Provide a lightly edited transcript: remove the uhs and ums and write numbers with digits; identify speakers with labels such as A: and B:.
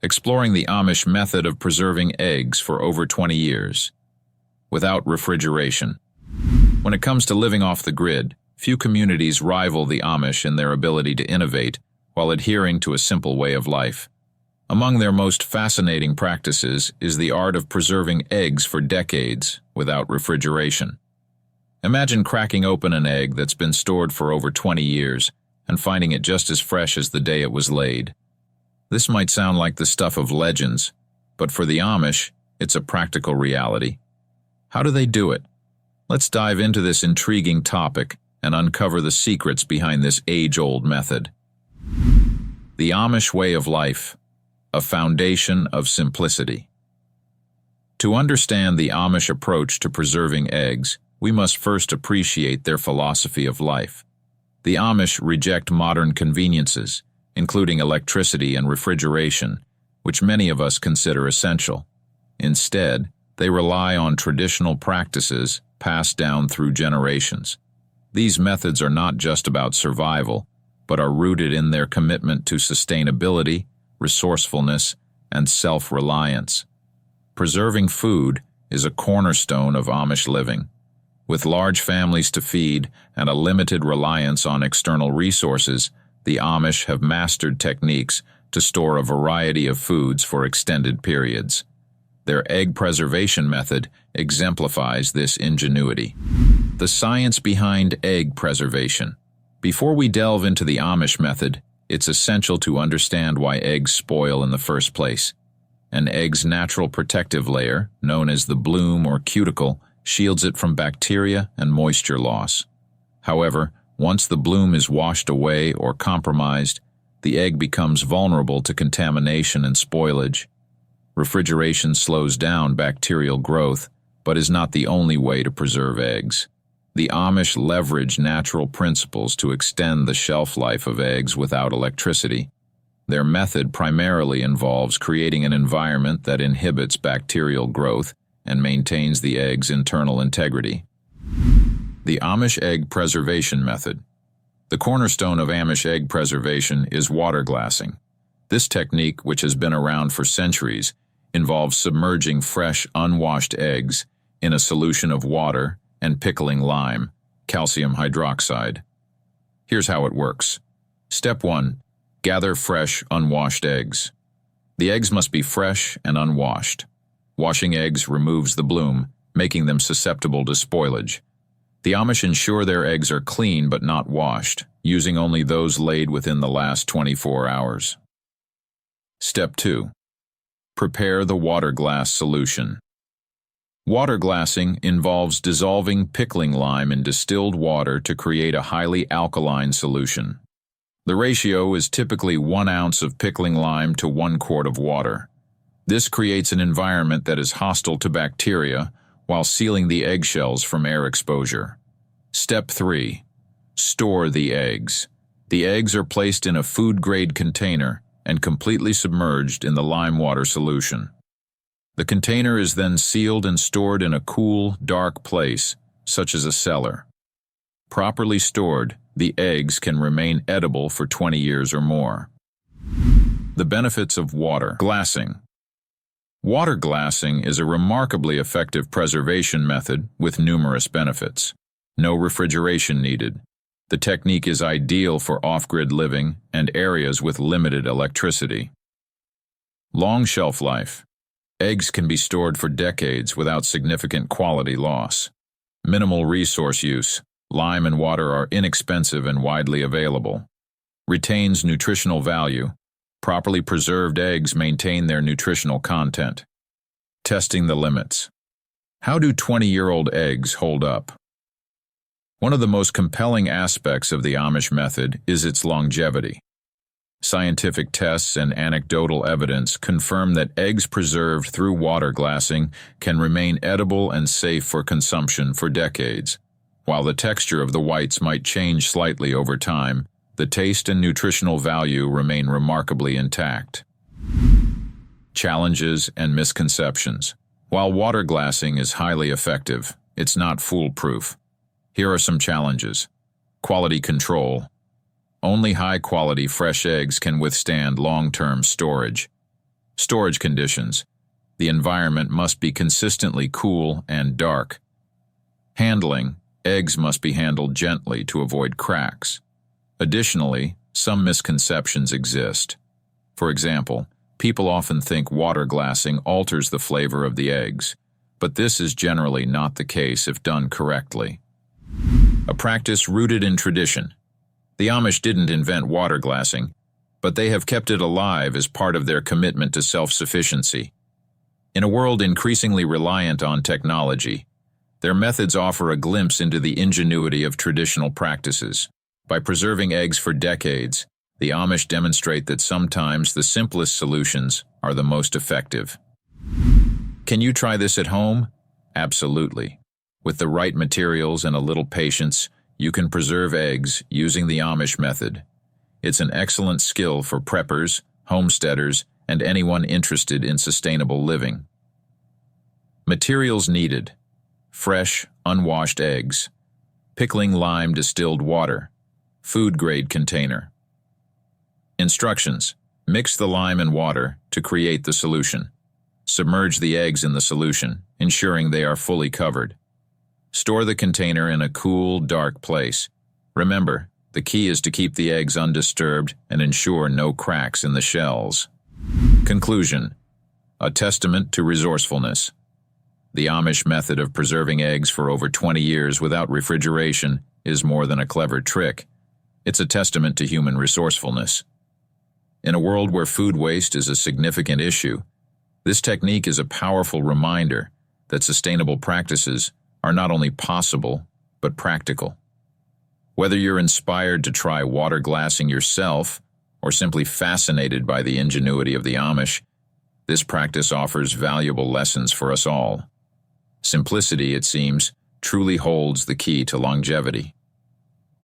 A: exploring the Amish method of preserving eggs for over 20 years, without refrigeration. When it comes to living off the grid, few communities rival the Amish in their ability to innovate while adhering to a simple way of life. Among their most fascinating practices is the art of preserving eggs for decades without refrigeration. Imagine cracking open an egg that's been stored for over 20 years and finding it just as fresh as the day it was laid. This might sound like the stuff of legends, but for the Amish, it's a practical reality. How do they do it? Let's dive into this intriguing topic and uncover the secrets behind this age-old method. The Amish way of life, a foundation of simplicity. To understand the Amish approach to preserving eggs, we must first appreciate their philosophy of life. The Amish reject modern conveniences, including electricity and refrigeration, which many of us consider essential. Instead, they rely on traditional practices passed down through generations. These methods are not just about survival, but are rooted in their commitment to sustainability, resourcefulness, and self-reliance. Preserving food is a cornerstone of Amish living. With large families to feed and a limited reliance on external resources, the Amish have mastered techniques to store a variety of foods for extended periods. Their egg preservation method exemplifies this ingenuity. The science behind egg preservation. Before we delve into the Amish method, it's essential to understand why eggs spoil in the first place. An egg's natural protective layer, known as the bloom or cuticle, shields it from bacteria and moisture loss. However, once the bloom is washed away or compromised, the egg becomes vulnerable to contamination and spoilage. Refrigeration slows down bacterial growth, but is not the only way to preserve eggs. The Amish leverage natural principles to extend the shelf life of eggs without electricity. Their method primarily involves creating an environment that inhibits bacterial growth and maintains the egg's internal integrity. The Amish egg preservation method. The cornerstone of Amish egg preservation is water glassing. This technique, which has been around for centuries, involves submerging fresh, unwashed eggs in a solution of water and pickling lime, calcium hydroxide. Here's how it works. Step 1. Gather fresh, unwashed eggs. The eggs must be fresh and unwashed. Washing eggs removes the bloom, making them susceptible to spoilage. The Amish ensure their eggs are clean but not washed, using only those laid within the last 24 hours. Step 2. Prepare the water glass solution. Water glassing involves dissolving pickling lime in distilled water to create a highly alkaline solution. The ratio is typically 1 ounce of pickling lime to 1 quart of water. This creates an environment that is hostile to bacteria while sealing the eggshells from air exposure. Step 3. Store the eggs. The eggs are placed in a food-grade container and completely submerged in the lime water solution. The container is then sealed and stored in a cool, dark place, such as a cellar. Properly stored, the eggs can remain edible for 20 years or more. The benefits of water glassing. Water glassing is a remarkably effective preservation method with numerous benefits. No refrigeration needed. The technique is ideal for off-grid living and areas with limited electricity. Long shelf life. Eggs can be stored for decades without significant quality loss. Minimal resource use. Lime and water are inexpensive and widely available. Retains nutritional value. Properly preserved eggs maintain their nutritional content. Testing the limits. How do 20-year-old eggs hold up? One of the most compelling aspects of the Amish method is its longevity. Scientific tests and anecdotal evidence confirm that eggs preserved through water glassing can remain edible and safe for consumption for decades. While the texture of the whites might change slightly over time, the taste and nutritional value remain remarkably intact. Challenges and misconceptions. While water glassing is highly effective, it's not foolproof. Here are some challenges. Quality control. Only high-quality fresh eggs can withstand long-term storage. Storage conditions. The environment must be consistently cool and dark. Handling. Eggs must be handled gently to avoid cracks. Additionally, some misconceptions exist. For example, people often think water glassing alters the flavor of the eggs, but this is generally not the case if done correctly. A practice rooted in tradition. The Amish didn't invent water glassing, but they have kept it alive as part of their commitment to self-sufficiency. In a world increasingly reliant on technology, their methods offer a glimpse into the ingenuity of traditional practices. By preserving eggs for decades, the Amish demonstrate that sometimes the simplest solutions are the most effective. Can you try this at home? Absolutely. With the right materials and a little patience, you can preserve eggs using the Amish method. It's an excellent skill for preppers, homesteaders, and anyone interested in sustainable living. Materials needed: fresh, unwashed eggs, pickling lime distilled water, food-grade container. Instructions: mix the lime and water to create the solution. Submerge the eggs in the solution, ensuring they are fully covered. Store the container in a cool, dark place. Remember, the key is to keep the eggs undisturbed and ensure no cracks in the shells. Conclusion: a testament to resourcefulness. The Amish method of preserving eggs for over 20 years without refrigeration is more than a clever trick. It's a testament to human resourcefulness. In a world where food waste is a significant issue, this technique is a powerful reminder that sustainable practices are not only possible, but practical. Whether you're inspired to try water glassing yourself or simply fascinated by the ingenuity of the Amish, this practice offers valuable lessons for us all. Simplicity, it seems, truly holds the key to longevity.